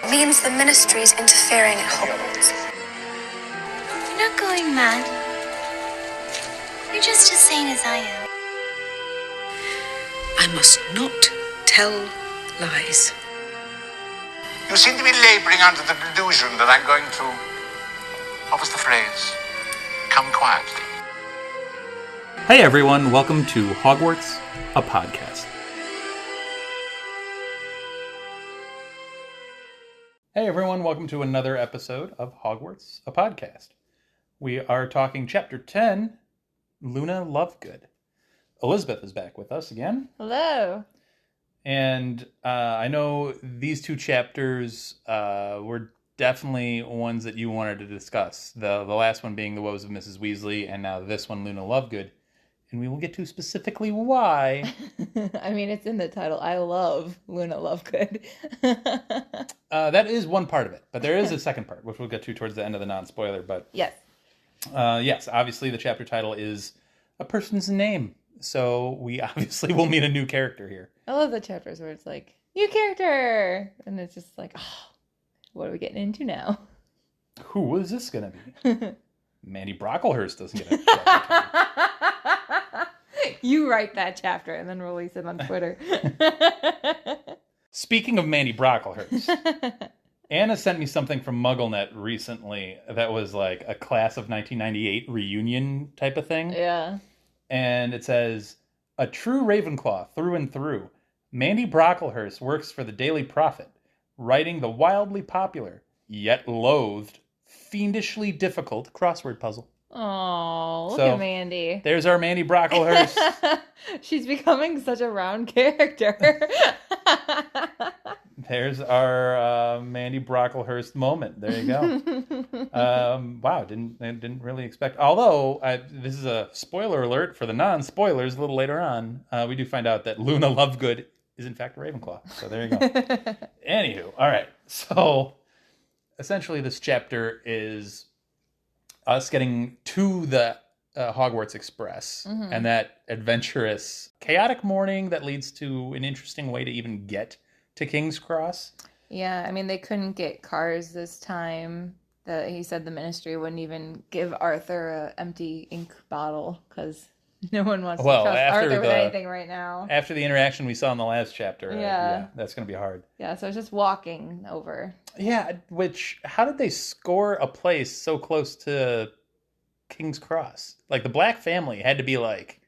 It means the ministry's interfering at Hogwarts. You're not going mad. You're just as sane as I am. I must not tell lies. You seem to be laboring under the delusion that I'm going to, what was the phrase? Come quietly. Hey everyone, welcome to Hogwarts, a podcast. Hey everyone, welcome to another episode of Hogwarts, a podcast. We are talking Chapter 10, Luna Lovegood. Elizabeth is back with us again. Hello. And I know these two chapters were definitely ones that you wanted to discuss. The last one being The Woes of Mrs. Weasley, and now this one, Luna Lovegood. And we will get to specifically why. I mean, it's in the title. I love Luna Lovegood. That is one part of it, but there is a second part, which we'll get to towards the end of the non-spoiler. But Yes. Yes, obviously the chapter title is a person's name. So we obviously will meet a new character here. I love the chapters where it's like, new character! And it's just like, oh, what are we getting into now? Who is this going to be? Mandy Brocklehurst doesn't get a chapter. You write that chapter and then release it on Twitter. Speaking of Mandy Brocklehurst, Anna sent me something from MuggleNet recently that was like a class of 1998 reunion type of thing. Yeah. And it says, a true Ravenclaw through and through, Mandy Brocklehurst works for the Daily Prophet, writing the wildly popular, yet loathed, fiendishly difficult crossword puzzle. Oh, look at Mandy. There's our Mandy Brocklehurst. She's becoming such a round character. There's our Mandy Brocklehurst moment. There you go. Wow, didn't really expect. Although this is a spoiler alert for the non-spoilers. A little later on, we do find out that Luna Lovegood is in fact a Ravenclaw. So there you go. Anywho, all right. So essentially, this chapter is us getting to the Hogwarts Express and that adventurous, chaotic morning that leads to an interesting way to even get to King's Cross. Yeah, I mean, they couldn't get cars this time. He said the ministry wouldn't even give Arthur an empty ink bottle because no one wants to trust Arthur with anything right now. After the interaction we saw in the last chapter, yeah that's going to be hard. Yeah, so it's just walking over. Yeah, how did they score a place so close to King's Cross? Like, the Black family had to be like,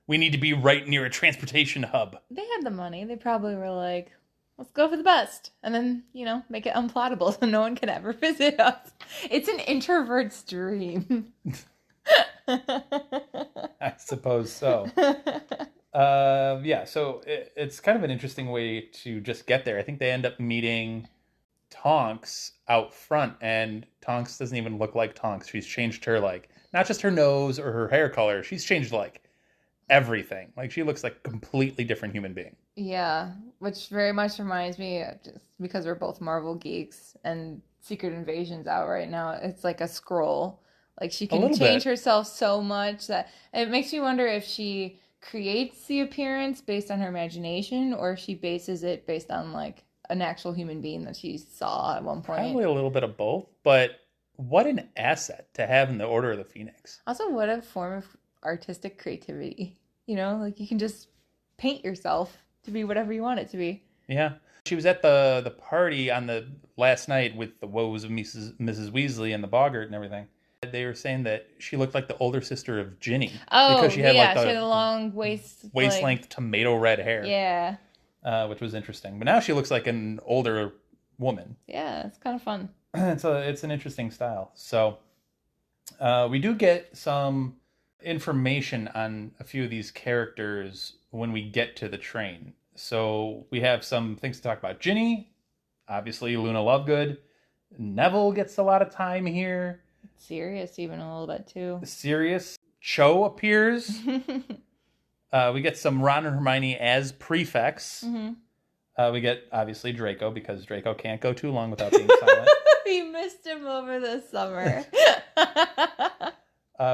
we need to be right near a transportation hub. They had the money. They probably were like, let's go for the best. And then, make it unplottable so no one can ever visit us. It's an introvert's dream. I suppose so. So it's kind of an interesting way to just get there. I think they end up meeting Tonks out front, and Tonks doesn't even look like Tonks. She's changed her, like, not just her nose or her hair color. She's changed, like, everything. Like, she looks like a completely different human being. Yeah, which very much reminds me, just because we're both Marvel geeks and Secret Invasion's out right now, it's like a scroll. Like, she can change herself so much that it makes me wonder if she creates the appearance based on her imagination or if she bases it based on, like, an actual human being that she saw at one point. Probably a little bit of both, but what an asset to have in the Order of the Phoenix. Also, what a form of artistic creativity. Like, you can just paint yourself to be whatever you want it to be. Yeah. She was at the party on the last night with the woes of Mrs. Weasley and the boggart and everything. They were saying that she looked like the older sister of Ginny. Oh, because she had she had a long waist-length tomato red hair. Yeah. Which was interesting. But now she looks like an older woman. Yeah, it's kind of fun. It's an interesting style. So we do get some information on a few of these characters when we get to the train. So we have some things to talk about. Ginny, obviously Luna Lovegood. Neville gets a lot of time here. Sirius even a little bit too. Sirius. Cho appears. We get some Ron and Hermione as prefects. Mm-hmm. We get, obviously, Draco, because Draco can't go too long without being silent. We missed him over the summer.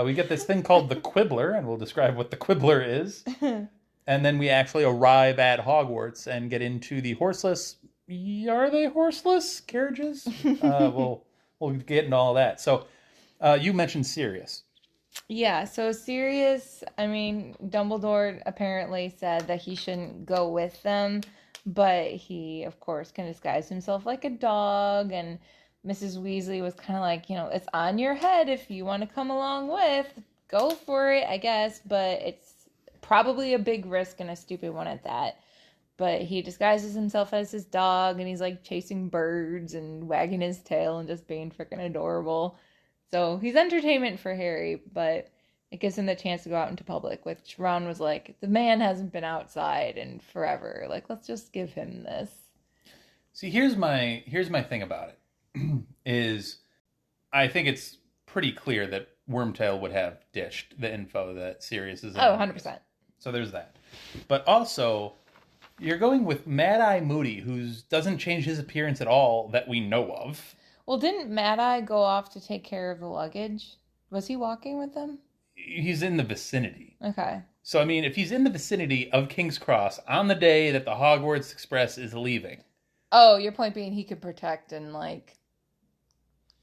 We get this thing called the Quibbler, and we'll describe what the Quibbler is. And then we actually arrive at Hogwarts and get into the horseless are they horseless carriages? We'll get into all that. So, you mentioned Sirius. Yeah, so Sirius, I mean, Dumbledore apparently said that he shouldn't go with them, but he, of course, can disguise himself like a dog, and Mrs. Weasley was kind of like, it's on your head if you want to come along with, go for it, I guess, but it's probably a big risk and a stupid one at that. But he disguises himself as his dog, and he's like chasing birds and wagging his tail and just being freaking adorable. So he's entertainment for Harry, but it gives him the chance to go out into public, which Ron was like, the man hasn't been outside in forever. Like, let's just give him this. See, here's my thing about it. Is I think it's pretty clear that Wormtail would have ditched the info that Sirius is in. Oh, 100%. So there's that. But also, you're going with Mad-Eye Moody, who doesn't change his appearance at all that we know of. Well, didn't Mad-Eye go off to take care of the luggage? Was he walking with them? He's in the vicinity. Okay. So, I mean, if he's in the vicinity of King's Cross on the day that the Hogwarts Express is leaving. Oh, your point being he could protect and, like,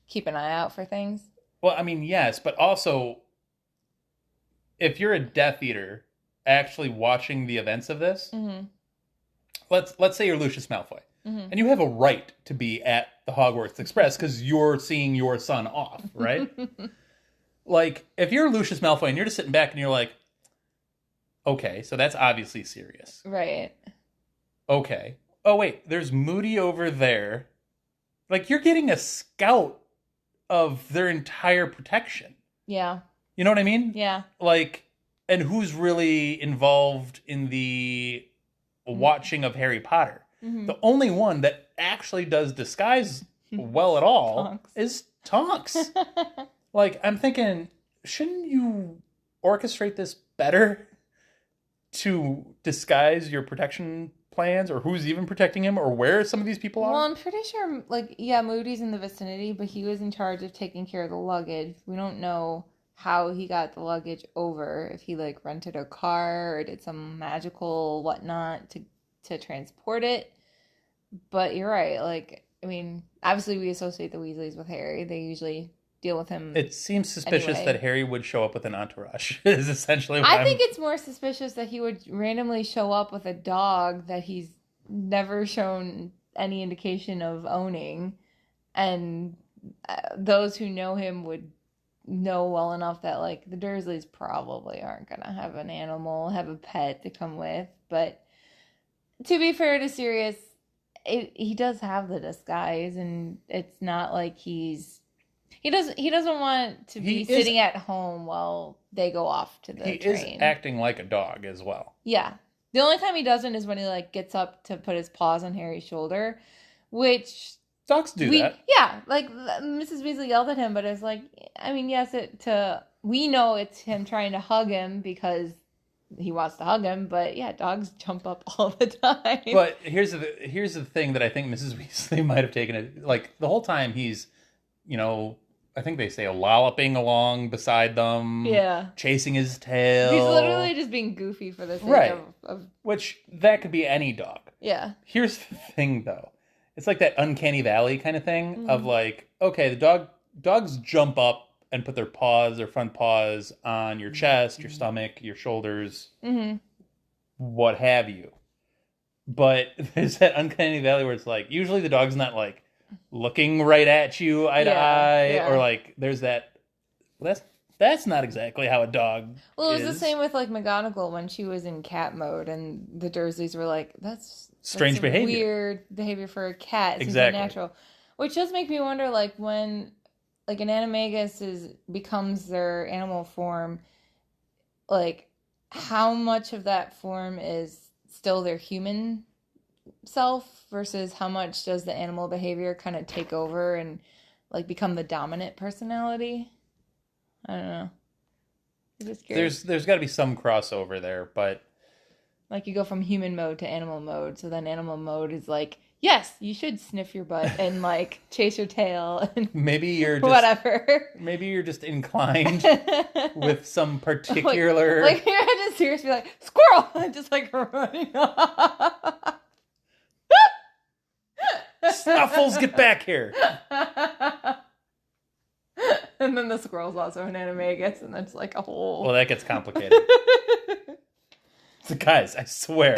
keep an eye out for things? Well, I mean, yes, but also, if you're a Death Eater actually watching the events of this, let's say you're Lucius Malfoy. And you have a right to be at the Hogwarts Express because you're seeing your son off, right? Like, if you're Lucius Malfoy and you're just sitting back and you're like, okay, so that's obviously serious. Right. Okay. Oh, wait, there's Moody over there. Like, you're getting a scout of their entire protection. Yeah. You know what I mean? Yeah. Like, and who's really involved in the watching of Harry Potter? The only one that actually does disguise well at all Tonks. is Tonks. Like, I'm thinking, shouldn't you orchestrate this better to disguise your protection plans, or who's even protecting him, or where some of these people are? Well, I'm pretty sure, like, yeah, Moody's in the vicinity, but he was in charge of taking care of the luggage. We don't know how he got the luggage over, if he, like, rented a car or did some magical whatnot to transport it. But you're right, like, I mean, obviously we associate the Weasleys with Harry. They usually deal with him. It seems suspicious anyway. that Harry would show up with an entourage, is essentially what I think it's more suspicious that he would randomly show up with a dog that he's never shown any indication of owning. And those who know him would know well enough that, like, the Dursleys probably aren't going to have an animal, have a pet to come with. But to be fair to Sirius, he does have the disguise, and it's not like he doesn't want to be sitting at home while they go off to the train. He is acting like a dog as well. Yeah. The only time he doesn't is when he, like, gets up to put his paws on Harry's shoulder, which dogs do that. Yeah, like Mrs. Weasley yelled at him, but it's like, I mean, yes, we know it's him trying to hug him because he wants to hug him, but yeah, dogs jump up all the time. But here's the thing that I think Mrs. Weasley might have taken it, like, the whole time he's, I think they say lolloping along beside them, chasing his tail. He's literally just being goofy for the sake right. of Which that could be any dog. Yeah. Here's the thing, though, it's like that uncanny valley kind of thing of like, okay, dogs jump up and put their front paws on your chest, your stomach, your shoulders, what have you. But there's that uncanny valley where it's like, usually the dog's not like looking right at you eye to eye, or like there's that. Well, that's not exactly how a dog. Well, it was the same with like McGonagall when she was in cat mode, and the Dursleys were like, "That's strange behavior, weird behavior for a cat." It exactly. seems unnatural, which does make me wonder, like when like an animagus becomes their animal form, like how much of that form is still their human self versus how much does the animal behavior kind of take over and like become the dominant personality. I don't know. I'm just curious. There's got to be some crossover there, but like you go from human mode to animal mode, so then animal mode is like, yes, you should sniff your butt and like chase your tail and maybe you're just whatever. Maybe you're just inclined with some particular like you're just seriously like squirrel and just like running off. assholes get back here. And then the squirrel's also an animagus, and that's like a whole... Well, that gets complicated. So guys, I swear,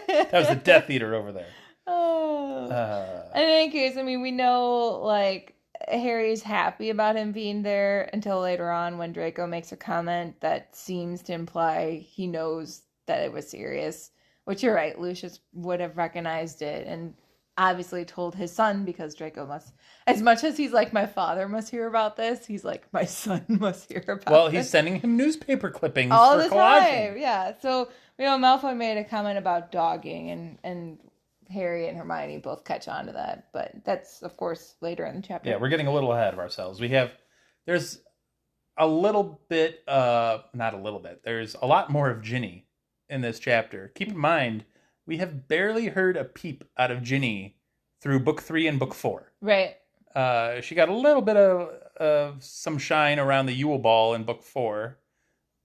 that was the Death Eater over there. In any case, I mean, we know, like, Harry's happy about him being there until later on when Draco makes a comment that seems to imply he knows that it was serious. Which, you're right, Lucius would have recognized it and obviously told his son, because Draco must, as much as he's like, my father must hear about this, he's like, my son must hear about this. Well, he's sending him newspaper clippings all for the collaging. time. Yeah, so, you know, Malfoy made a comment about dogging, and Harry and Hermione both catch on to that, but that's, of course, later in the chapter. Yeah, we're getting a little ahead of ourselves. There's a little bit, not a little bit, there's a lot more of Ginny in this chapter. Keep in mind, we have barely heard a peep out of Ginny through book 3 and book 4. Right. She got a little bit of some shine around the Yule Ball in book 4,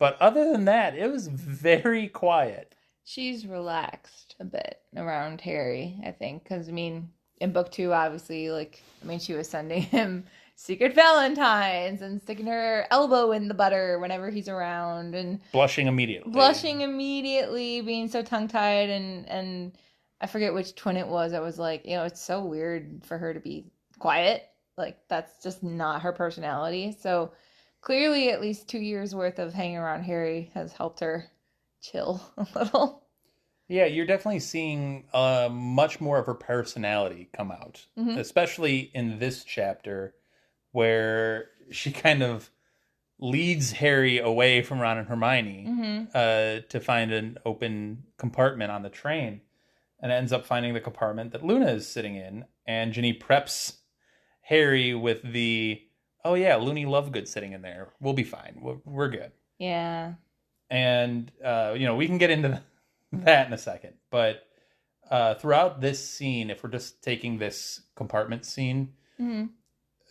but other than that, it was very quiet. She's relaxed a bit around Harry, I think, because, I mean, in book 2, obviously, like, I mean, she was sending him secret valentines and sticking her elbow in the butter whenever he's around, and Blushing immediately, being so tongue-tied, and I forget which twin it was. I was like, you know, it's so weird for her to be quiet. Like, that's just not her personality. So clearly at least 2 years worth of hanging around Harry has helped her chill a little. Yeah, you're definitely seeing much more of her personality come out, especially in this chapter where she kind of leads Harry away from Ron and Hermione to find an open compartment on the train, and ends up finding the compartment that Luna is sitting in, and Ginny preps Harry with the, oh yeah, Luna Lovegood sitting in there. We'll be fine. We're good. Yeah. And, you know, we can get into that in a second. But throughout this scene, if we're just taking this compartment scene,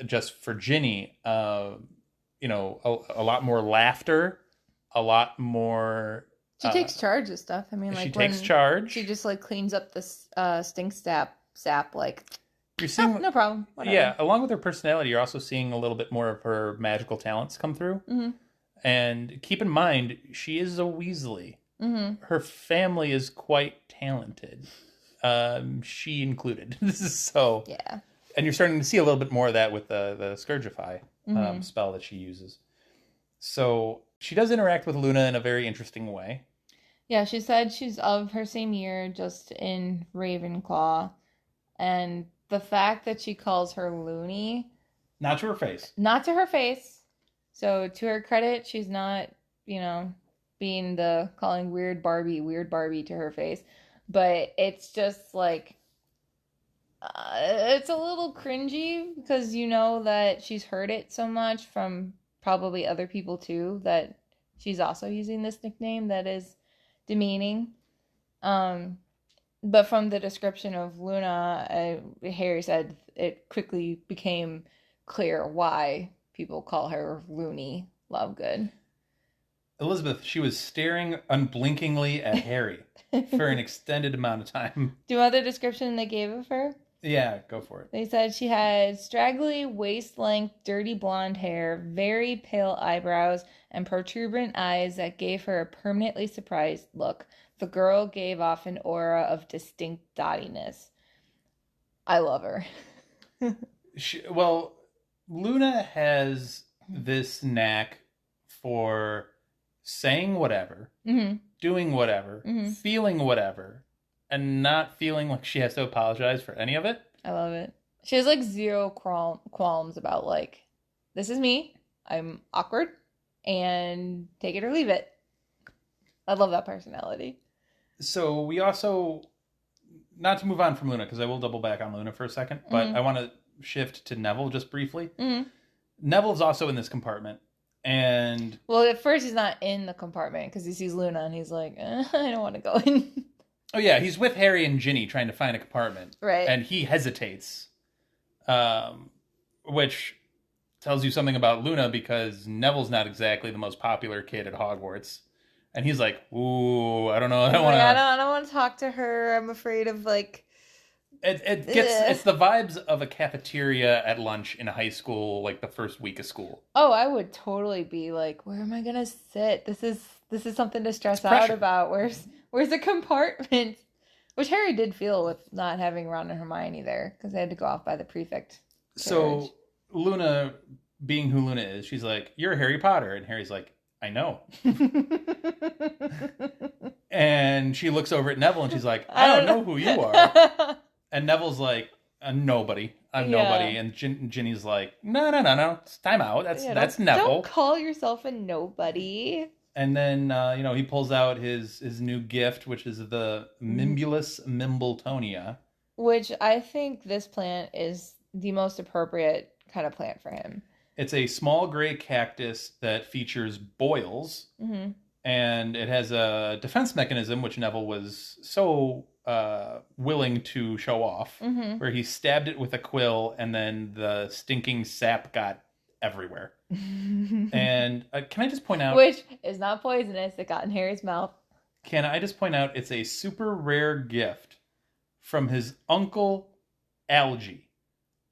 just for Ginny, you know, a lot more laughter, a lot more... She takes charge of stuff. I mean, like, she takes charge. She just, like, cleans up this stink sap, like, you're seeing, no problem. Whatever. Yeah, along with her personality, you're also seeing a little bit more of her magical talents come through. And keep in mind, she is a Weasley. Her family is quite talented. She included. This is so... Yeah. And you're starting to see a little bit more of that with the Scourgify spell that she uses. So she does interact with Luna in a very interesting way. Yeah, she said she's of her same year, just in Ravenclaw. And the fact that she calls her Loony... Not to her face. Not to her face. So to her credit, she's not, you know, being the calling weird Barbie to her face. But it's just like... it's a little cringy because you know that she's heard it so much from probably other people too, that she's also using this nickname that is demeaning. But from the description of Luna, Harry said it quickly became clear why people call her Looney Lovegood. Elizabeth, she was staring unblinkingly at Harry for an extended amount of time. Do you want the description they gave of her? Yeah, go for it. They said she had straggly, waist-length, dirty blonde hair, very pale eyebrows, and protuberant eyes that gave her a permanently surprised look. The girl gave off an aura of distinct dottiness. I love her. Well, Luna has this knack for saying whatever, doing whatever, feeling whatever, and not feeling like she has to apologize for any of it. I love it. She has like zero qualms about like, this is me, I'm awkward, and take it or leave it. I love that personality. So we also, not to move on from Luna, because I will double back on Luna for a second, but I want to shift to Neville just briefly. Neville's also in this compartment. And well, at first he's not in the compartment because he sees Luna and he's like, I don't want to go in. Oh yeah, he's with Harry and Ginny trying to find a compartment. Right. And he hesitates. Which tells you something about Luna, because Neville's not exactly the most popular kid at Hogwarts. And he's like, ooh, I don't know. I don't want to talk to her. I'm afraid of like It's the vibes of a cafeteria at lunch in a high school, like the first week of school. Oh, I would totally be like, where am I gonna sit? This is something to stress It's out pressure. about. Where's the compartment? Which Harry did feel with not having Ron and Hermione there, because they had to go off by the prefect. So Luna, being who Luna is, she's like, "You're Harry Potter," and Harry's like, "I know." And she looks over at Neville and she's like, "I don't know who you are." And Neville's like, "Nobody. I'm nobody." And Ginny's like, "No. It's time out. That's Neville. Don't call yourself a nobody." And then, he pulls out his new gift, which is the Mimbulus Mimbletonia. Which I think this plant is the most appropriate kind of plant for him. It's a small gray cactus that features boils. Mm-hmm. And it has a defense mechanism, which Neville was so willing to show off, where he stabbed it with a quill and then the stinking sap got everywhere. And can I just point out... Which is not poisonous. It got in Harry's mouth. Can I just point out it's a super rare gift from his uncle, Algie.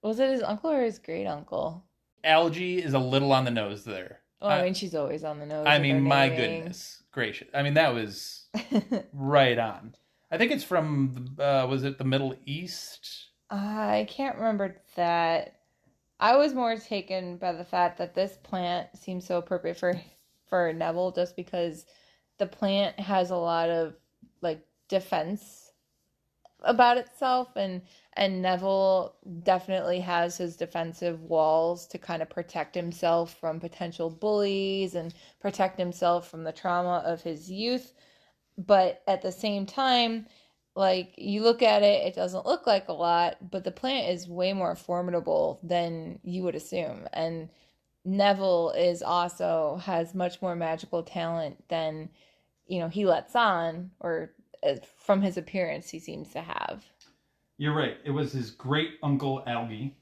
Was it his uncle or his great uncle? Algie is a little on the nose there. Well, I mean, she's always on the nose. I mean, my goodness gracious. I mean, that was right on. I think it's from, was it the Middle East? I can't remember that. I was more taken by the fact that this plant seems so appropriate for Neville, just because the plant has a lot of like defense about itself, and Neville definitely has his defensive walls to kind of protect himself from potential bullies and protect himself from the trauma of his youth. But at the same time, like, you look at it, it doesn't look like a lot, but the plant is way more formidable than you would assume. And Neville has much more magical talent than, he lets on, or from his appearance he seems to have. You're right. It was his great uncle Algie.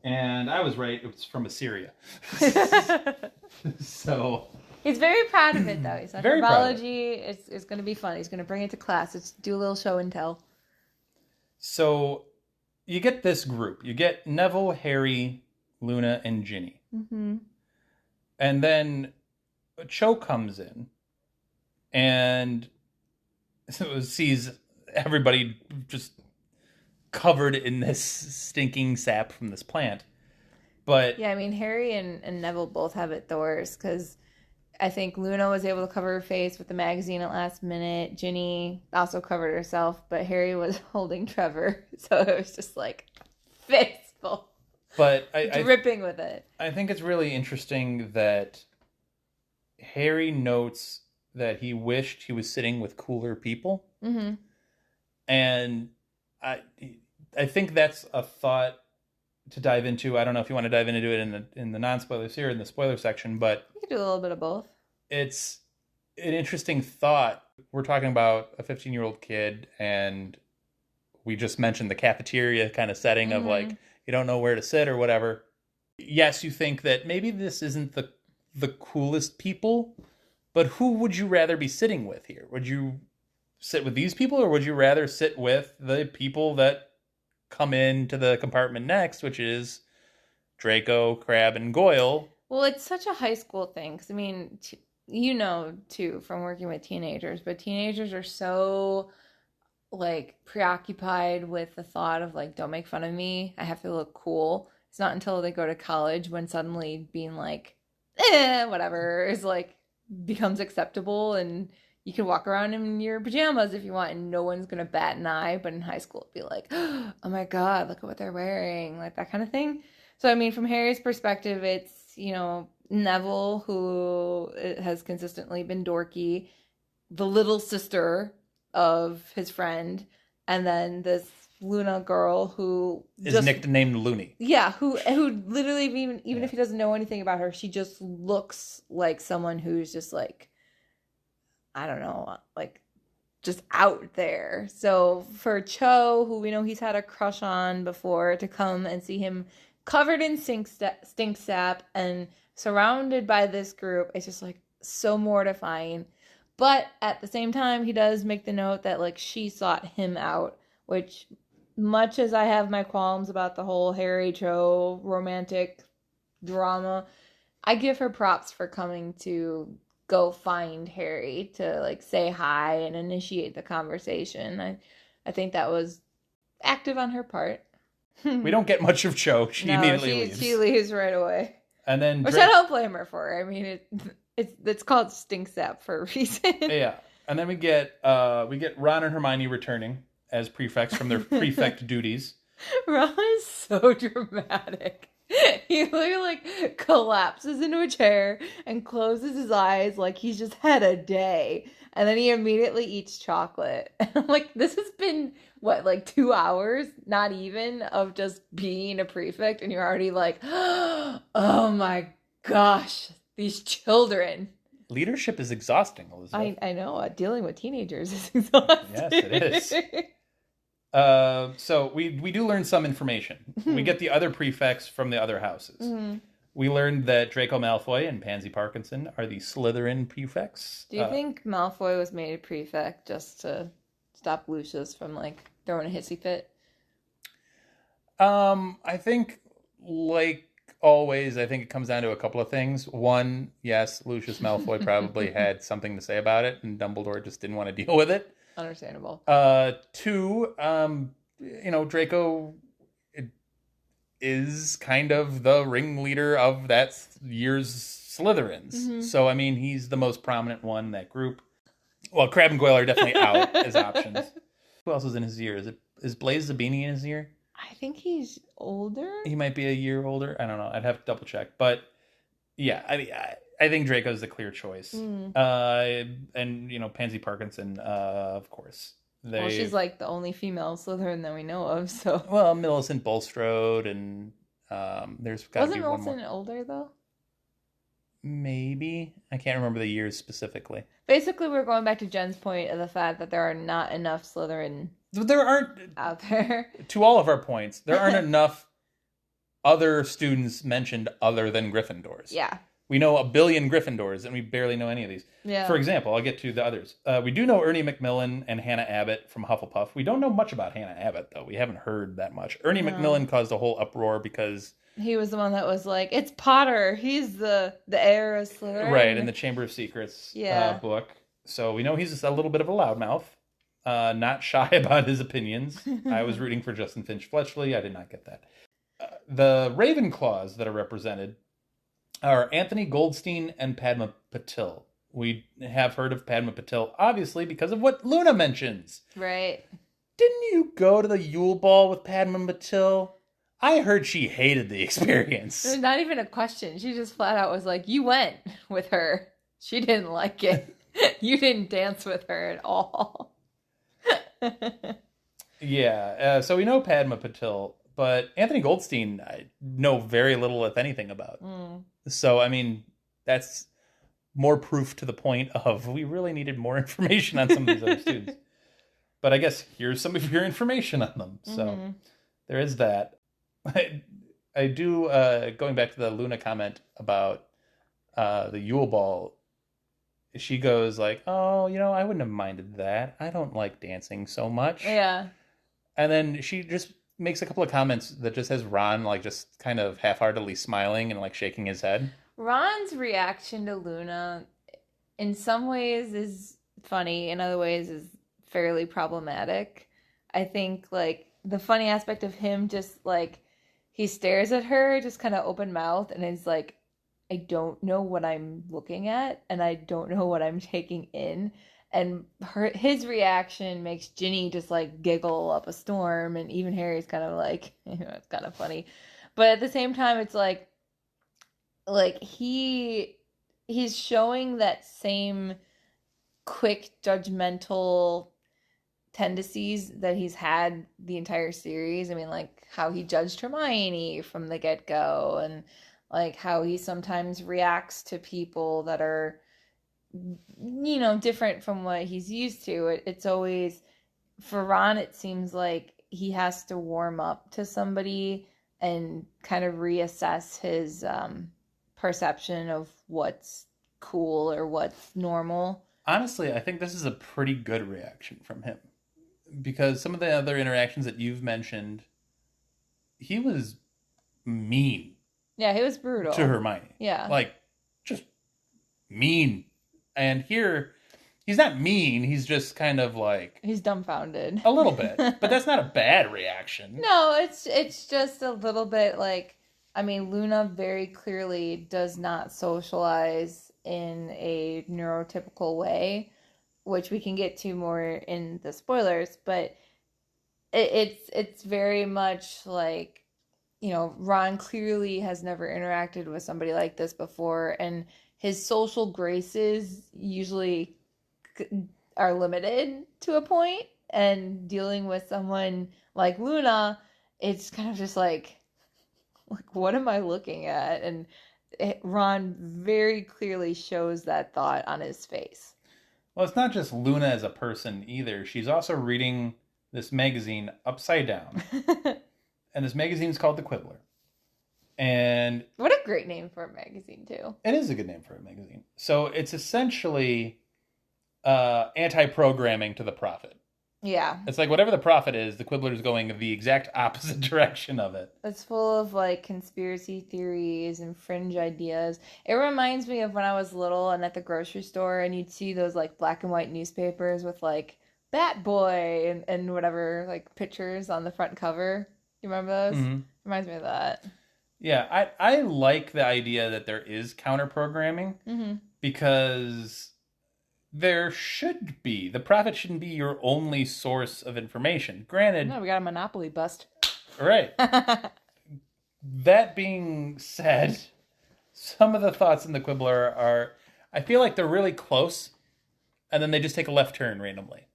And I was right. It was from Assyria. So... He's very proud of it, though. He's like, very herbology, it's going to be fun. He's going to bring it to class. Let's do a little show and tell. So you get this group. You get Neville, Harry, Luna, and Ginny. Mm-hmm. And then Cho comes in and sees everybody just covered in this stinking sap from this plant. But yeah, I mean, Harry and Neville both have it the worst, because I think Luna was able to cover her face with the magazine at last minute. Ginny also covered herself, but Harry was holding Trevor, so it was just like fistful. But dripping with it. I think it's really interesting that Harry notes that he wished he was sitting with cooler people. Mm-hmm. And I think that's a thought to dive into. I don't know if you want to dive into it in the non-spoilers here, in the spoiler section, but you can do a little bit of both. It's an interesting thought. We're talking about a 15-year-old kid, and we just mentioned the cafeteria kind of setting of like, you don't know where to sit or whatever. Yes, you think that maybe this isn't the coolest people, but who would you rather be sitting with here? Would you sit with these people, or would you rather sit with the people that come into the compartment next, which is Draco, Crabbe, and Goyle? Well, it's such a high school thing, because I mean, too, from working with teenagers, but teenagers are so like preoccupied with the thought of like, don't make fun of me, I have to look cool. It's not until they go to college when suddenly being like, whatever is like becomes acceptable, and you can walk around in your pajamas if you want, and no one's gonna bat an eye. But in high school, it'd be like, oh my god, look at what they're wearing, like that kind of thing. So I mean, from Harry's perspective, it's, Neville, who has consistently been dorky, the little sister of his friend, and then this Luna girl who is nicknamed Looney. Yeah, who literally, even if he doesn't know anything about her, she just looks like someone who's just like, I don't know, like just out there. So for Cho, who we know he's had a crush on before, to come and see him covered in stink sap and surrounded by this group, it's just like so mortifying. But at the same time, he does make the note that like she sought him out, which much as I have my qualms about the whole Harry Cho romantic drama, I give her props for coming to go find Harry to like say hi and initiate the conversation. I think that was active on her part. We don't get much of Cho. She immediately leaves. She leaves right away. And then which I don't blame her for. I mean, it's called stink sap for a reason. Yeah. And then we get Ron and Hermione returning as prefects from their prefect duties. Ron is so dramatic. He literally like collapses into a chair and closes his eyes like he's just had a day. And then he immediately eats chocolate. And I'm like, this has been, what, like 2 hours? Not even, of just being a prefect. And you're already like, oh my gosh, these children. Leadership is exhausting, Elizabeth. I know. Dealing with teenagers is exhausting. Yes, it is. So we do learn some information. We get the other prefects from the other houses. Mm-hmm. We learned that Draco Malfoy and Pansy Parkinson are the Slytherin prefects. Do you think Malfoy was made a prefect just to stop Lucius from like throwing a hissy fit? I think, like always, I think it comes down to a couple of things. One, yes, Lucius Malfoy probably had something to say about it, and Dumbledore just didn't want to deal with it. Understandable. Two, Draco is kind of the ringleader of that year's Slytherins. Mm-hmm. So, I mean, he's the most prominent one in that group. Well, Crabbe and Goyle are definitely out as options. Who else is in his year? Is Blaise Zabini in his year? I think he's older. He might be a year older. I don't know. I'd have to double check. But, yeah, I think Draco's the clear choice. And, Pansy Parkinson, of course. Well, she's like the only female Slytherin that we know of, so... Well, Millicent Bulstrode, and there's got to be one more. Wasn't Millicent older, though? Maybe. I can't remember the years specifically. Basically, we're going back to Jen's point of the fact that there are not enough Slytherin there aren't out there. To all of our points, there aren't enough other students mentioned other than Gryffindors. Yeah. We know a billion Gryffindors, and we barely know any of these. Yeah. For example, I'll get to the others. We do know Ernie Macmillan and Hannah Abbott from Hufflepuff. We don't know much about Hannah Abbott, though. We haven't heard that much. Ernie Macmillan caused a whole uproar because... He was the one that was like, it's Potter. He's the heir of Slytherin. Right, in the Chamber of Secrets book. So we know he's a little bit of a loudmouth. Not shy about his opinions. I was rooting for Justin Finch-Fletchley. I did not get that. The Ravenclaws that are represented are Anthony Goldstein and Padma Patil. We have heard of Padma Patil, obviously, because of what Luna mentions. Right. Didn't you go to the Yule Ball with Padma Patil? I heard she hated the experience. It was not even a question. She just flat out was like, you went with her. She didn't like it. You didn't dance with her at all. Yeah, so we know Padma Patil, but Anthony Goldstein I know very little, if anything, about. So, I mean, that's more proof to the point of we really needed more information on some of these other students. But I guess here's some of your information on them. So there is that. I do, going back to the Luna comment about the Yule Ball, she goes like, oh, I wouldn't have minded that. I don't like dancing so much. Yeah. And then she just makes a couple of comments that just has Ron like just kind of half-heartedly smiling and like shaking his head. Ron's reaction to Luna in some ways is funny, in other ways is fairly problematic. I think like the funny aspect of him just like he stares at her just kind of open mouth and is like, I don't know what I'm looking at and I don't know what I'm taking in. And his reaction makes Ginny just like giggle up a storm, and even Harry's kind of like, it's kind of funny. But at the same time, it's like he's showing that same quick judgmental tendencies that he's had the entire series. I mean, like how he judged Hermione from the get-go, and like how he sometimes reacts to people that are different from what he's used to. It's always, for Ron, it seems like he has to warm up to somebody and kind of reassess his perception of what's cool or what's normal. Honestly, I think this is a pretty good reaction from him. because some of the other interactions that you've mentioned, he was mean. Yeah, he was brutal. To Hermione. Yeah. Like, just mean. And here, he's not mean, he's just kind of like... He's dumbfounded. A little bit. But that's not a bad reaction. No, it's just a little bit like... I mean, Luna very clearly does not socialize in a neurotypical way, which we can get to more in the spoilers, but it's very much like, you know, Ron clearly has never interacted with somebody like this before, and his social graces usually are limited to a point, and dealing with someone like Luna, it's kind of just like what am I looking at? And Ron very clearly shows that thought on his face. Well, it's not just Luna as a person either. She's also reading this magazine upside down. And this magazine is called The Quibbler. And... What a great name for a magazine, too. It is a good name for a magazine. So it's essentially anti-programming to the Prophet. Yeah. It's like whatever the Prophet is, the Quibbler is going the exact opposite direction of it. It's full of like conspiracy theories and fringe ideas. It reminds me of when I was little and at the grocery store, and you'd see those like black and white newspapers with like Bat Boy and whatever like pictures on the front cover. You remember those? Mm-hmm. Reminds me of that. Yeah, I like the idea that there is counter programming, mm-hmm. because there should be. The Prophet shouldn't be your only source of information. Granted... No, we got a monopoly bust. Right. That being said, some of the thoughts in the Quibbler are... I feel like they're really close, and then they just take a left turn randomly.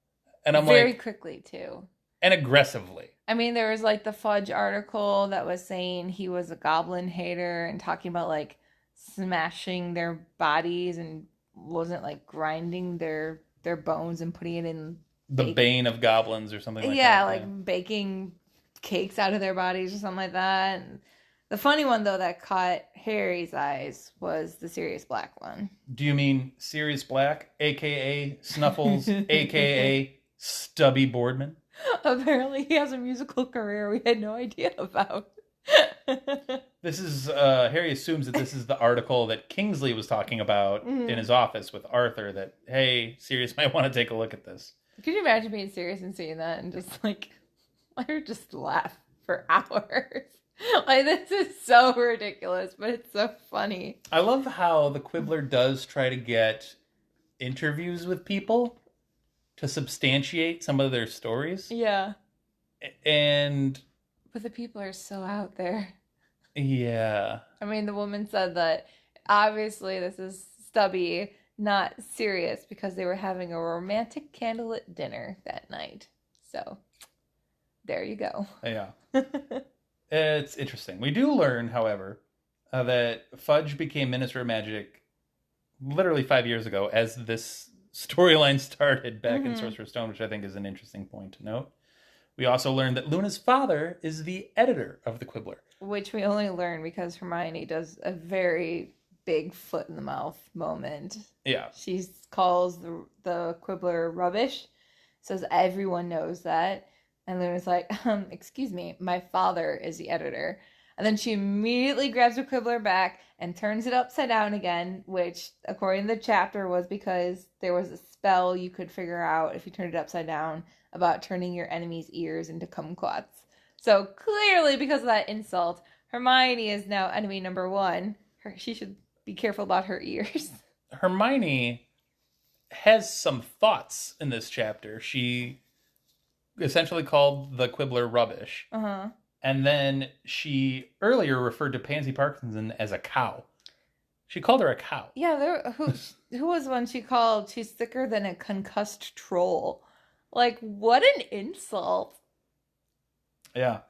And I'm very quickly, too. And aggressively. I mean, there was like the Fudge article that was saying he was a goblin hater and talking about like smashing their bodies and wasn't like grinding their bones and putting it in the bane of goblins or something like that. Yeah, like baking cakes out of their bodies or something like that. And the funny one though that caught Harry's eyes was the Sirius Black one. Do you mean Sirius Black, aka Snuffles, aka Stubby Boardman? Apparently he has a musical career we had no idea about. This is Harry assumes that this is the article that Kingsley was talking about in his office with Arthur, that hey, Sirius might want to take a look at this. Could you imagine being serious and seeing that and just like let her just laugh for hours? Like, this is so ridiculous, but it's so funny. I love how the Quibbler does try to get interviews with people to substantiate some of their stories. Yeah. And... But the people are so out there. Yeah. I mean, the woman said that obviously this is Stubby, not serious, because they were having a romantic candlelit dinner that night. So, there you go. Yeah. It's interesting. We do learn, however, that Fudge became Minister of Magic literally 5 years ago, as this storyline started back in Sorcerer's Stone, which I think is an interesting point to note. We also learned that Luna's father is the editor of the Quibbler. Which we only learn because Hermione does a very big foot in the mouth moment. Yeah. She calls the Quibbler rubbish, says everyone knows that. And Luna's like, excuse me, my father is the editor. And then she immediately grabs her Quibbler back and turns it upside down again, which, according to the chapter, was because there was a spell you could figure out if you turned it upside down about turning your enemy's ears into kumquats. So clearly, because of that insult, Hermione is now enemy number one. She should be careful about her ears. Hermione has some thoughts in this chapter. She essentially called the Quibbler rubbish. Uh-huh. And then she earlier referred to Pansy Parkinson as a cow. She called her a cow. Yeah, who was one she called? She's thicker than a concussed troll. Like, what an insult. Yeah.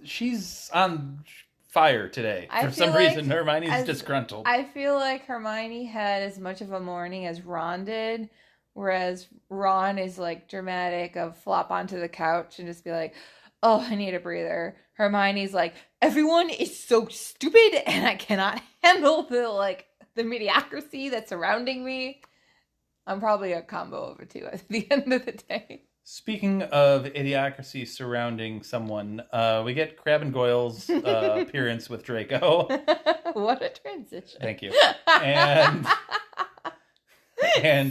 She's on fire today. For some reason, Hermione's disgruntled. I feel like Hermione had as much of a morning as Ron did, whereas Ron is like dramatic of flop onto the couch and just be like, oh, I need a breather. Hermione's like, everyone is so stupid and I cannot handle the mediocrity that's surrounding me. I'm probably a combo of the two at the end of the day. Speaking of idiocracy surrounding someone, we get Crabbe and Goyle's appearance with Draco. What a transition. Thank you. And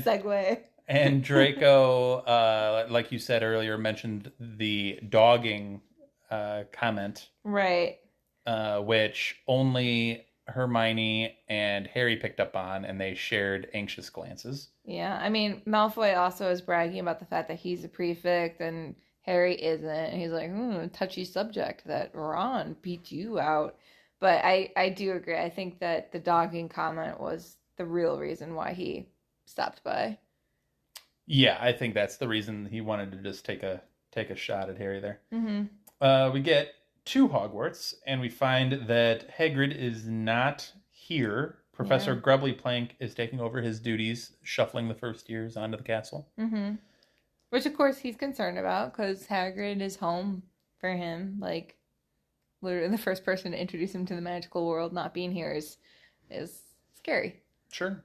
segue. And Draco, like you said earlier, mentioned the dogging comment. Right. Which only Hermione and Harry picked up on, and they shared anxious glances. Yeah, I mean, Malfoy also is bragging about the fact that he's a prefect and Harry isn't. And he's like, touchy subject that Ron beat you out. But I do agree. I think that the dogging comment was the real reason why he stopped by. Yeah, I think that's the reason he wanted to just take a shot at Harry there. Mm-hmm. We get to Hogwarts, and we find that Hagrid is not here. Professor Grubbly Plank is taking over his duties, shuffling the first years onto the castle. Mm-hmm. Which, of course, he's concerned about, because Hagrid is home for him. Like, literally the first person to introduce him to the magical world not being here is scary. Sure.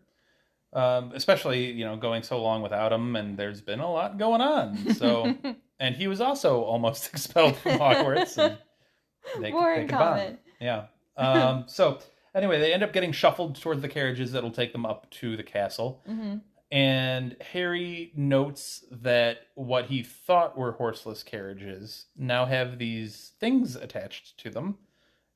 Especially, going so long without him, and there's been a lot going on. So, and he was also almost expelled from Hogwarts. And More in common. Yeah. So anyway, they end up getting shuffled towards the carriages that'll take them up to the castle. Mm-hmm. And Harry notes that what he thought were horseless carriages now have these things attached to them.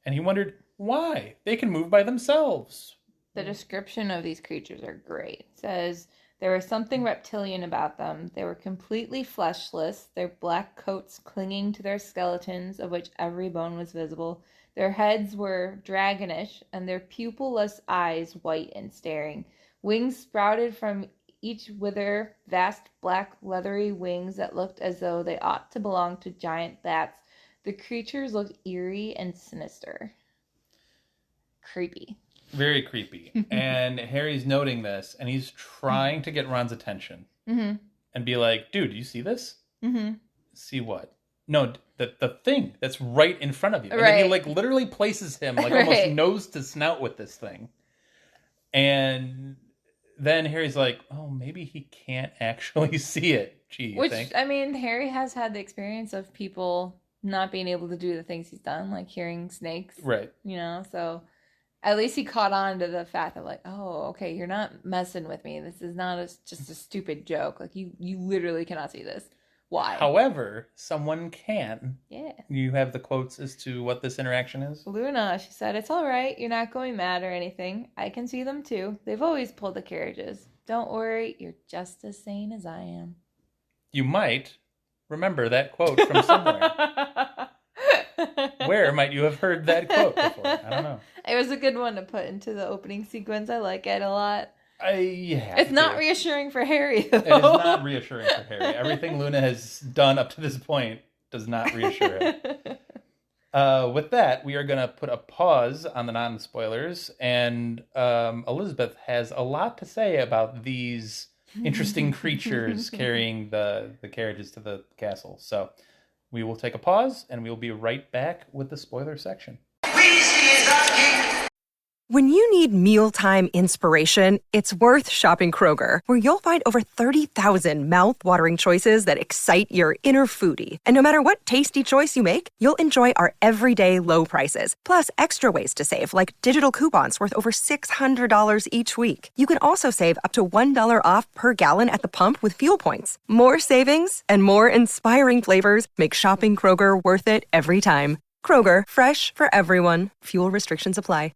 And he wondered why. They can move by themselves. The description of these creatures are great. It says, there was something reptilian about them. They were completely fleshless, their black coats clinging to their skeletons, of which every bone was visible. Their heads were dragonish, and their pupilless eyes white and staring. Wings sprouted from each with their vast black leathery wings that looked as though they ought to belong to giant bats. The creatures looked eerie and sinister. Creepy. Very creepy. And Harry's noting this, and he's trying to get Ron's attention. Mm-hmm. And be like, dude, do you see this? Mm-hmm. See what? No, the thing that's right in front of you. And right. then he literally places him almost nose to snout with this thing. And then Harry's like, oh, maybe he can't actually see it. Gee, you think? I mean, Harry has had the experience of people not being able to do the things he's done, like hearing snakes. Right. So at least he caught on to the fact that, like, oh, okay, you're not messing with me. This is not just a stupid joke. Like, you literally cannot see this. Why? However, someone can. Yeah. You have the quotes as to what this interaction is? Luna, she said, it's all right. You're not going mad or anything. I can see them, too. They've always pulled the carriages. Don't worry. You're just as sane as I am. You might remember that quote from somewhere. Where might you have heard that quote before? I don't know. It was a good one to put into the opening sequence. I like it a lot. It's not reassuring for Harry, though. It is not reassuring for Harry. Everything Luna has done up to this point does not reassure him. With that, we are going to put a pause on the non-spoilers, and Elizabeth has a lot to say about these interesting creatures carrying the carriages to the castle. So we will take a pause, and we will be right back with the spoiler section. When you need mealtime inspiration, it's worth shopping Kroger, where you'll find over 30,000 mouth-watering choices that excite your inner foodie. And no matter what tasty choice you make, you'll enjoy our everyday low prices, plus extra ways to save, like digital coupons worth over $600 each week. You can also save up to $1 off per gallon at the pump with fuel points. More savings and more inspiring flavors make shopping Kroger worth it every time. Kroger, fresh for everyone. Fuel restrictions apply.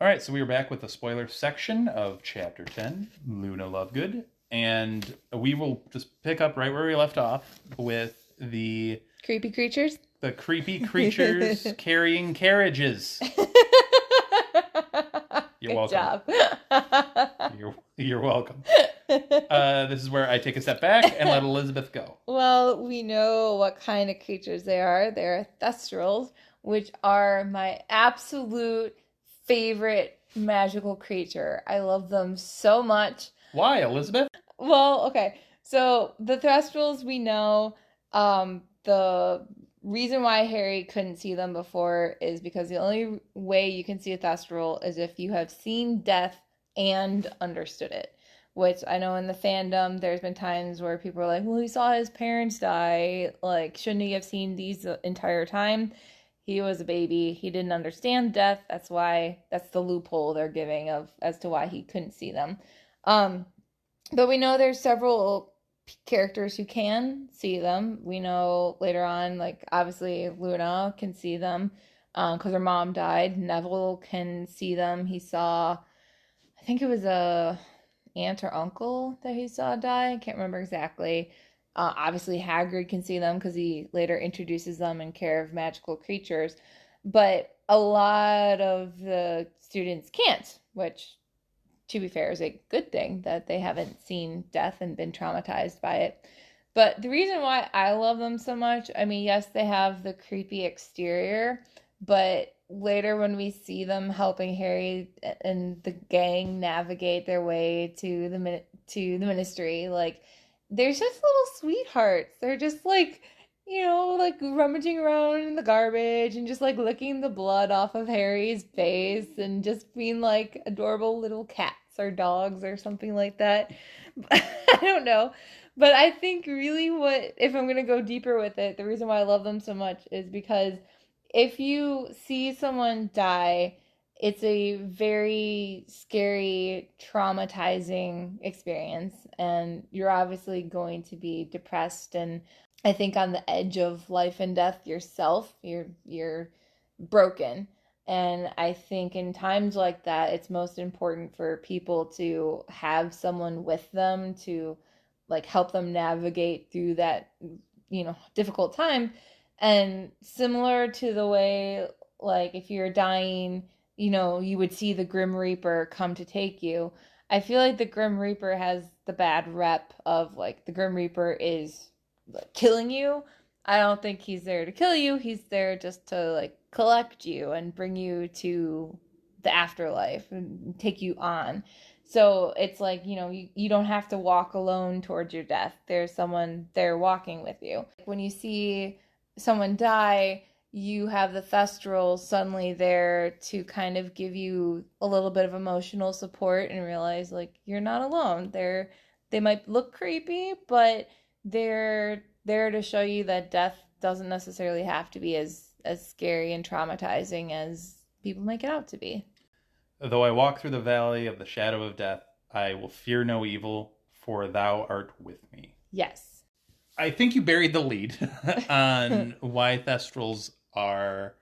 All right, so we are back with the spoiler section of Chapter 10, Luna Lovegood, and we will just pick up right where we left off with the... Creepy creatures? The creepy creatures carrying carriages. You're welcome. Good job. You're welcome. This is where I take a step back and let Elizabeth go. Well, we know what kind of creatures they are. They're thestrals, which are my absolute favorite magical creature. I love them so much. Why, Elizabeth? Well, okay. So the thestrals, we know, the reason why Harry couldn't see them before is because the only way you can see a thestral is if you have seen death and understood it, which I know in the fandom there's been times where people are like, well, he saw his parents die, like, shouldn't he have seen these the entire time? He was a baby. He didn't understand death. That's the loophole they're giving as to why he couldn't see them. But we know there's several characters who can see them. We know later on, like, obviously Luna can see them because her mom died. Neville can see them. He saw, I think it was a aunt or uncle that he saw die. I can't remember exactly. Obviously Hagrid can see them because he later introduces them in Care of Magical Creatures. But a lot of the students can't, which, to be fair, is a good thing that they haven't seen death and been traumatized by it. But the reason why I love them so much, I mean, yes, they have the creepy exterior, but later when we see them helping Harry and the gang navigate their way to the ministry, like, they're just little sweethearts. They're just like, like rummaging around in the garbage and just like licking the blood off of Harry's face and just being like adorable little cats or dogs or something like that. I don't know. But I think really if I'm going to go deeper with it, the reason why I love them so much is because if you see someone die, it's a very scary, traumatizing experience, and you're obviously going to be depressed and I think on the edge of life and death yourself. You're broken. And I think in times like that, it's most important for people to have someone with them to like help them navigate through that, difficult time. And similar to the way, like, if you're dying, you would see the Grim Reaper come to take you. I feel like the Grim Reaper has the bad rep of, like, the Grim Reaper is like, killing you. I don't think he's there to kill you. He's there just to, like, collect you and bring you to the afterlife and take you on. So it's like, you don't have to walk alone towards your death. There's someone there walking with you. When you see someone die, you have the Thestrals suddenly there to kind of give you a little bit of emotional support and realize, like, you're not alone. They might look creepy, but they're there to show you that death doesn't necessarily have to be as scary and traumatizing as people make it out to be. Though I walk through the valley of the shadow of death, I will fear no evil, for thou art with me. Yes. I think you buried the lead on why Thestrals are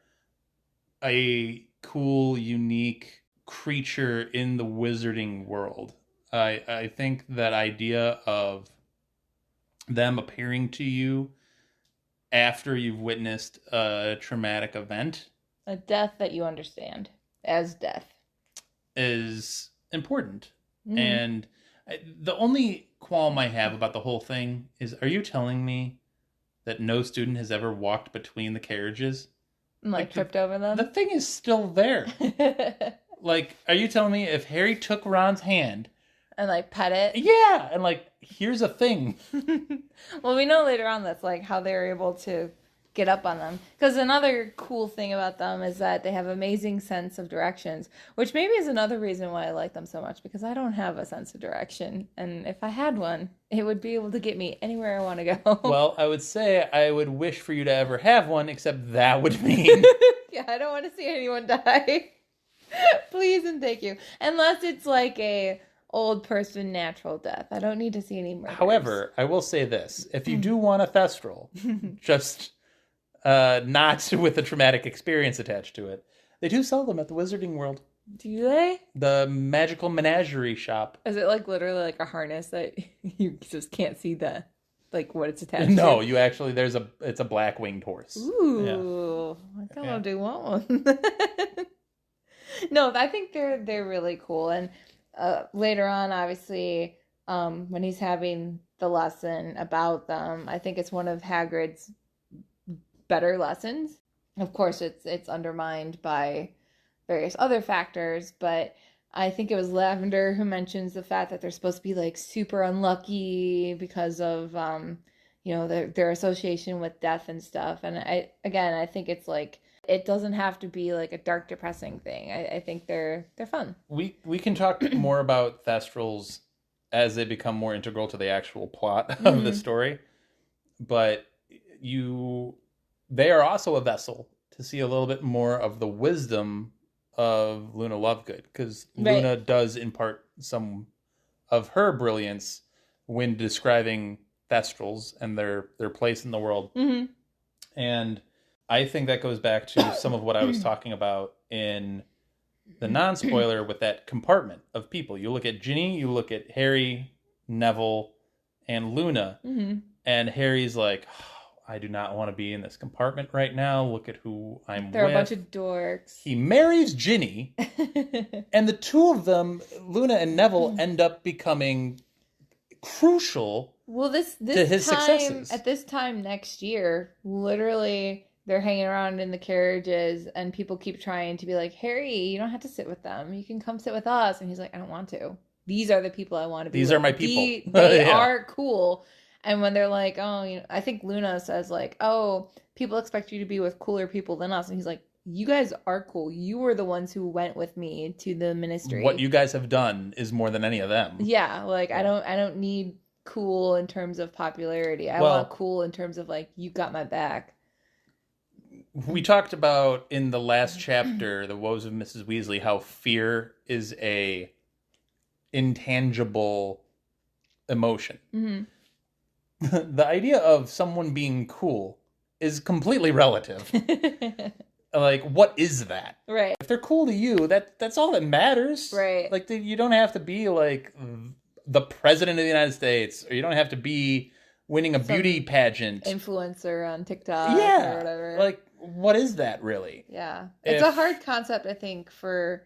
a cool, unique creature in the wizarding world. I think that idea of them appearing to you after you've witnessed a traumatic event, a death that you understand as death, is important. Mm-hmm. And the only qualm I have about the whole thing is, are you telling me that no student has ever walked between the carriages? Like tripped over them? The thing is still there. Like, are you telling me if Harry took Ron's hand and like pet it? Yeah, and like, here's a thing. Well, we know later on that's like how they're able to get up on them. Because another cool thing about them is that they have amazing sense of directions, which maybe is another reason why I like them so much, because I don't have a sense of direction. And if I had one, it would be able to get me anywhere I want to go. Well, I would say I would wish for you to ever have one, except that would mean... Yeah, I don't want to see anyone die. Please and thank you. Unless it's like a old person natural death. I don't need to see any murders. However, I will say this. If you do want a Thestral, just not with a traumatic experience attached to it, they do sell them at the Wizarding World. Do they? The Magical Menagerie shop. Is it like literally like a harness that you just can't see like what it's attached to? No, you actually, it's a black winged horse. Ooh, yeah. I kind of do want one. No, I think they're really cool. And later on, obviously, when he's having the lesson about them, I think it's one of Hagrid's better lessons. Of course, it's undermined by various other factors, but I think it was Lavender who mentions the fact that they're supposed to be like super unlucky because of their association with death and stuff. And I think it's like, it doesn't have to be like a dark, depressing thing. I think they're fun. We can talk more about Thestrals as they become more integral to the actual plot of the story. But they are also a vessel to see a little bit more of the wisdom of Luna Lovegood, because Luna does impart some of her brilliance when describing Thestrals and their place in the world. And I think that goes back to some of what I was talking about in the non-spoiler with that compartment of people. You look at Ginny, you look at Harry, Neville, and Luna, and Harry's like, I do not want to be in this compartment right now. Look at who I'm with. They're a bunch of dorks. He marries Ginny, and the two of them, Luna and Neville, end up becoming crucial to his successes. At this time next year, literally, they're hanging around in the carriages, and people keep trying to be like, Harry, you don't have to sit with them. You can come sit with us. And he's like, I don't want to. These are the people I want to be with. These are my people. They are cool. And when they're like, oh, I think Luna says like, oh, people expect you to be with cooler people than us. And he's like, you guys are cool. You were the ones who went with me to the ministry. What you guys have done is more than any of them. Yeah, like I don't need cool in terms of popularity. I want cool in terms of like, you got my back. We talked about in the last chapter, The Woes of Mrs. Weasley, how fear is a intangible emotion. The idea of someone being cool is completely relative. Like, what is that? Right. If they're cool to you, that's all that matters. Right. Like, you don't have to be like the president of the United States, or you don't have to be winning a beauty pageant. Influencer on TikTok or whatever. Like, what is that really? Yeah. It's a hard concept, I think, for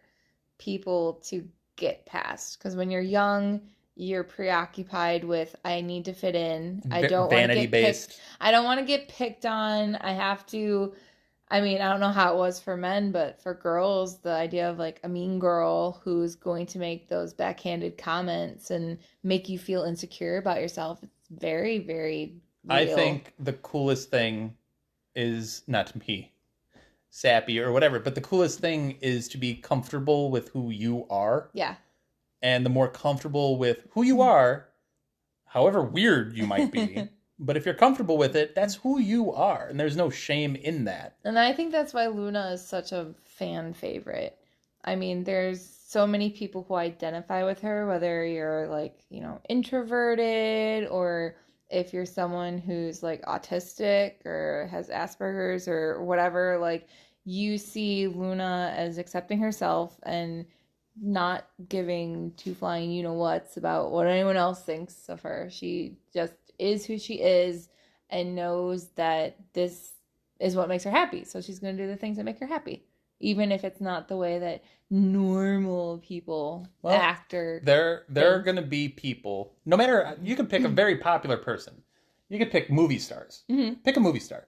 people to get past. Because when you're young, you're preoccupied with, I need to fit in. I don't want to get picked. I don't want to get picked on. I have to. I mean, I don't know how it was for men, but for girls, the idea of like a mean girl who's going to make those backhanded comments and make you feel insecure about yourself, it's very, very real. I think the coolest thing is not to be sappy or whatever, but the coolest thing is to be comfortable with who you are. Yeah. And the more comfortable with who you are, however weird you might be, but if you're comfortable with it, that's who you are. And there's no shame in that. And I think that's why Luna is such a fan favorite. I mean, there's so many people who identify with her, whether you're like, introverted, or if you're someone who's like autistic or has Asperger's or whatever, like you see Luna as accepting herself and not giving two flying you-know-whats about what anyone else thinks of her. She just is who she is and knows that this is what makes her happy. So she's going to do the things that make her happy, even if it's not the way that normal people act or... There are going to be people, no matter, you can pick a very popular person. You can pick movie stars. Pick a movie star.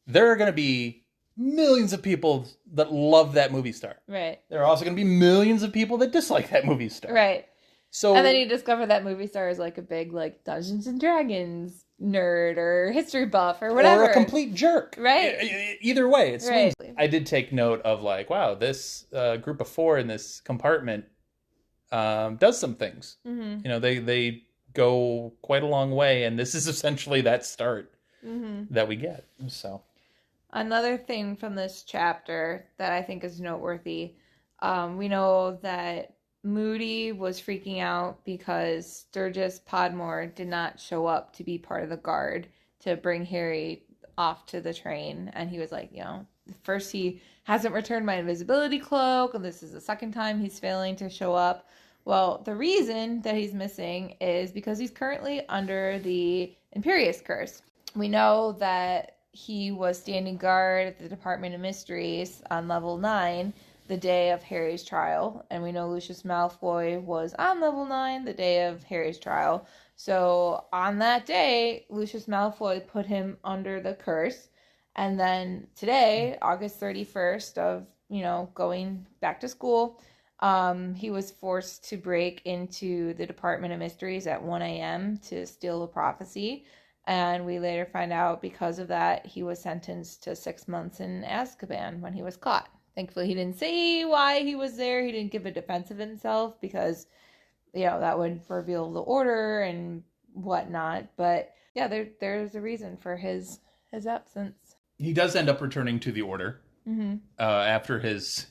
There are going to be millions of people that love that movie star. Right. There are also going to be millions of people that dislike that movie star. Right. So, and then you discover that movie star is like a big like Dungeons and Dragons nerd or history buff or whatever. Or a complete jerk. Right. Either way, it's right. I did take note of like, wow, this group of four in this compartment does some things. They go quite a long way, and this is essentially that start that we get. So another thing from this chapter that I think is noteworthy, we know that Moody was freaking out because Sturgis Podmore did not show up to be part of the guard to bring Harry off to the train. And he was like, first he hasn't returned my invisibility cloak, and this is the second time he's failing to show up. Well, the reason that he's missing is because he's currently under the Imperious Curse. We know that he was standing guard at the Department of Mysteries on level 9 the day of Harry's trial, and we know Lucius Malfoy was on level 9 the day of Harry's trial. So on that day, Lucius Malfoy put him under the curse, and then today, August 31st of, going back to school, he was forced to break into the Department of Mysteries at 1 a.m. to steal a prophecy, and we later find out because of that, he was sentenced to 6 months in Azkaban when he was caught. Thankfully, he didn't say why he was there. He didn't give a defense of himself because that would reveal the order and whatnot. But yeah, there's a reason for his absence. He does end up returning to the Order after his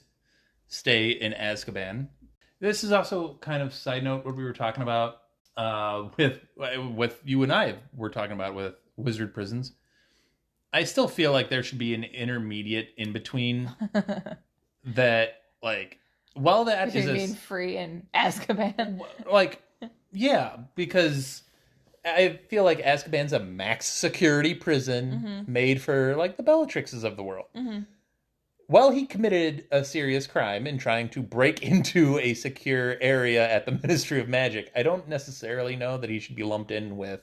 stay in Azkaban. This is also kind of side note what we were talking about with you and I were talking about with wizard prisons. I still feel like there should be an intermediate in between that, like, while that is being free in Azkaban. Like, yeah, because I feel like Azkaban's a max security prison made for, like, the Bellatrixes of the world. While he committed a serious crime in trying to break into a secure area at the Ministry of Magic, I don't necessarily know that he should be lumped in with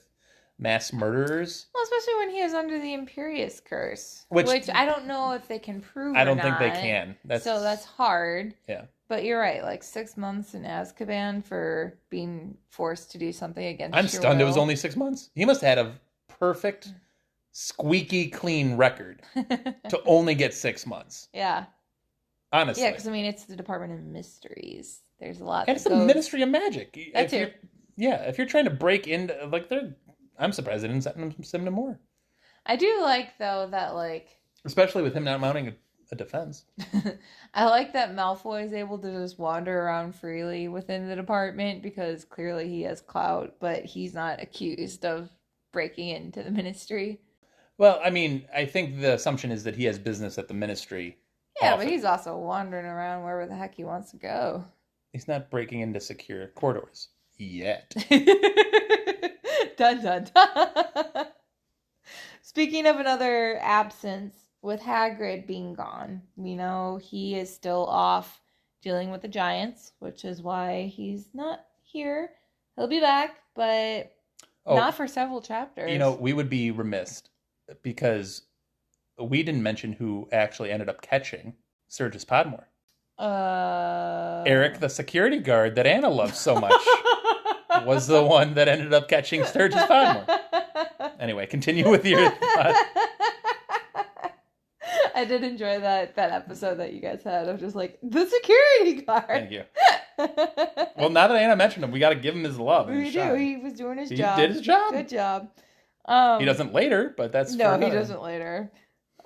mass murderers. Well, especially when he is under the Imperious Curse. Which I don't know if they can prove I don't think they can. So that's hard. Yeah. But you're right, like 6 months in Azkaban for being forced to do something against I'm your stunned will. it was only 6 months. He must have had a perfect, squeaky clean record to only get 6 months. Yeah. Honestly. Yeah, because, I mean, it's the Department of Mysteries. There's a lot and it's that the goes... Ministry of Magic. That too. Yeah, if you're trying to break into, like, I'm surprised they didn't send him more. I do like, though, that, like... Especially with him not mounting a defense. I like that Malfoy is able to just wander around freely within the department because clearly he has clout, but he's not accused of breaking into the Ministry. Well, I mean, I think the assumption is that he has business at the Ministry. Yeah, often. but he's also wandering around wherever the heck he wants to go. He's not breaking into secure corridors yet. Dun dun dun. Speaking of another absence, with Hagrid being gone, we know he is still off dealing with the Giants, which is why he's not here. He'll be back, but not for several chapters. You know, we would be remiss because we didn't mention who actually ended up catching Sturgis Podmore. Eric, the security guard that Anna loves so much, was the one that ended up catching Sturgis Podmore. Anyway, continue with your thought. I did enjoy that episode that you guys had of just like, the security guard. Thank you. Well, now that Anna mentioned him, we got to give him his love. We do. He was doing his job. He did his job. Good job. He doesn't later, but that's no, he doesn't later.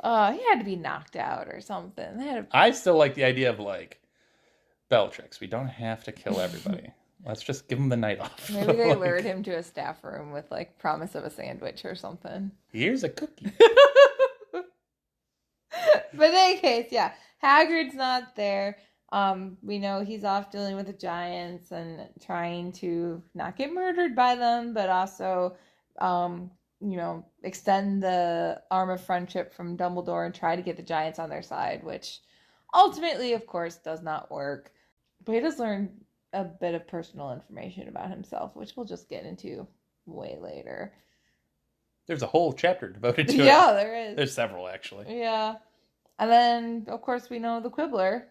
He had to be knocked out or something. I still like the idea of like Bellatrix. We don't have to kill everybody. Let's just give him the night off. Maybe they lured him to a staff room with like promise of a sandwich or something. Here's a cookie. But in any case, yeah, Hagrid's not there. We know he's off dealing with the Giants and trying to not get murdered by them, but also, extend the arm of friendship from Dumbledore and try to get the Giants on their side, which ultimately, of course, does not work. But he does learn a bit of personal information about himself, which we'll just get into way later. There's a whole chapter devoted to it. Yeah, there is. There's several, actually. Yeah. And then, of course, we know the Quibbler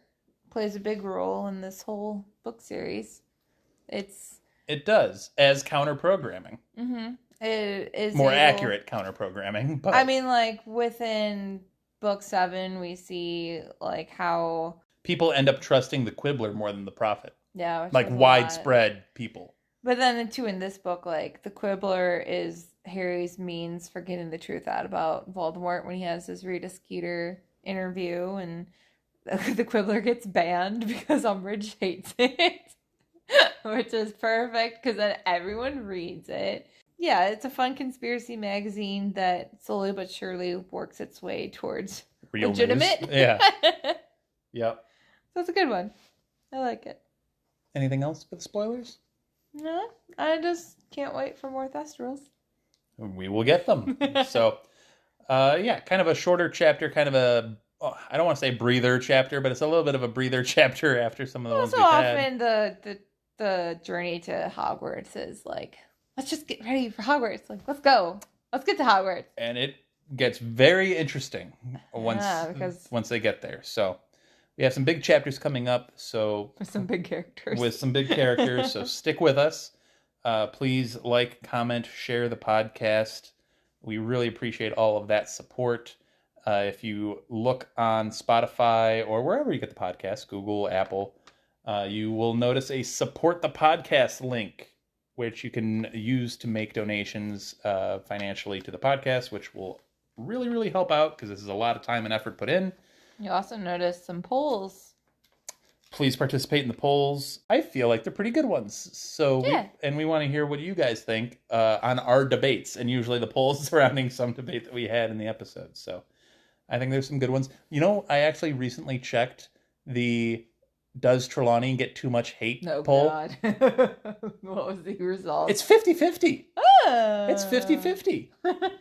plays a big role in this whole book series. It does, as counter-programming. Mm-hmm. It is more accurate counter-programming. But... I mean, like, within book 7, we see, like, how... people end up trusting the Quibbler more than the Prophet. Yeah. Like, widespread people. But then, too, in this book, like, the Quibbler is Harry's means for getting the truth out about Voldemort when he has his Rita Skeeter interview, and the Quibbler gets banned because Umbridge hates it, which is perfect because then everyone reads it. Yeah, it's a fun conspiracy magazine that slowly but surely works its way towards real legitimate. News. Yeah. Yep. So it's a good one. I like it. Anything else with spoilers? No, I just can't wait for more Thestrals. We will get them. So, kind of a shorter chapter, kind of I don't want to say breather chapter, but it's a little bit of a breather chapter after some of the ones we've had. Often the journey to Hogwarts is like, let's just get ready for Hogwarts. Like, let's go. Let's get to Hogwarts. And it gets very interesting once they get there. So we have some big chapters coming up. So with some big characters. So stick with us. Please like, comment, share the podcast. We really appreciate all of that support. If you look on Spotify or wherever you get the podcast, Google, Apple, You will notice a support the podcast link, which you can use to make donations financially to the podcast, which will really, really help out because this is a lot of time and effort put in. You also notice some polls. Please participate in the polls. I feel like they're pretty good ones. So, we want to hear what you guys think on our debates, and usually the polls surrounding some debate that we had in the episode. So I think there's some good ones. You know, I actually recently checked the Does Trelawney Get Too Much Hate poll. God. What was the result? It's 50-50. It's 50-50.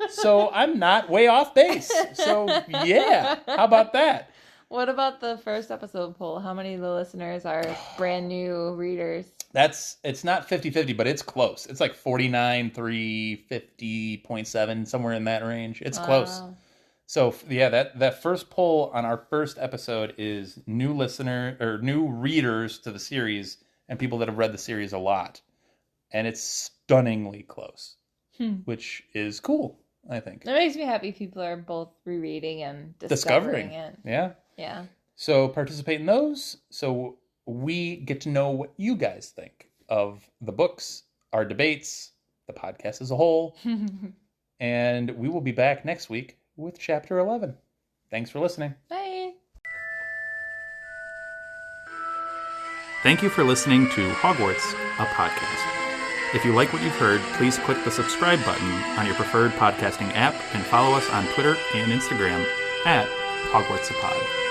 So I'm not way off base. So yeah, how about that? What about the first episode poll? How many of the listeners are brand new readers? It's not 50-50, but it's close. It's like 49, 3, 50.7, somewhere in that range. It's close. So yeah, that first poll on our first episode is new readers to the series and people that have read the series a lot. And it's stunningly close, which is cool, I think. It makes me happy people are both rereading and discovering it. Yeah. Yeah. So participate in those so we get to know what you guys think of the books, our debates, the podcast as a whole. And we will be back next week with Chapter 11. Thanks for listening. Bye. Thank you for listening to Hogwarts, a podcast. If you like what you've heard, please click the subscribe button on your preferred podcasting app and follow us on Twitter and Instagram at Hogwarts a Pod.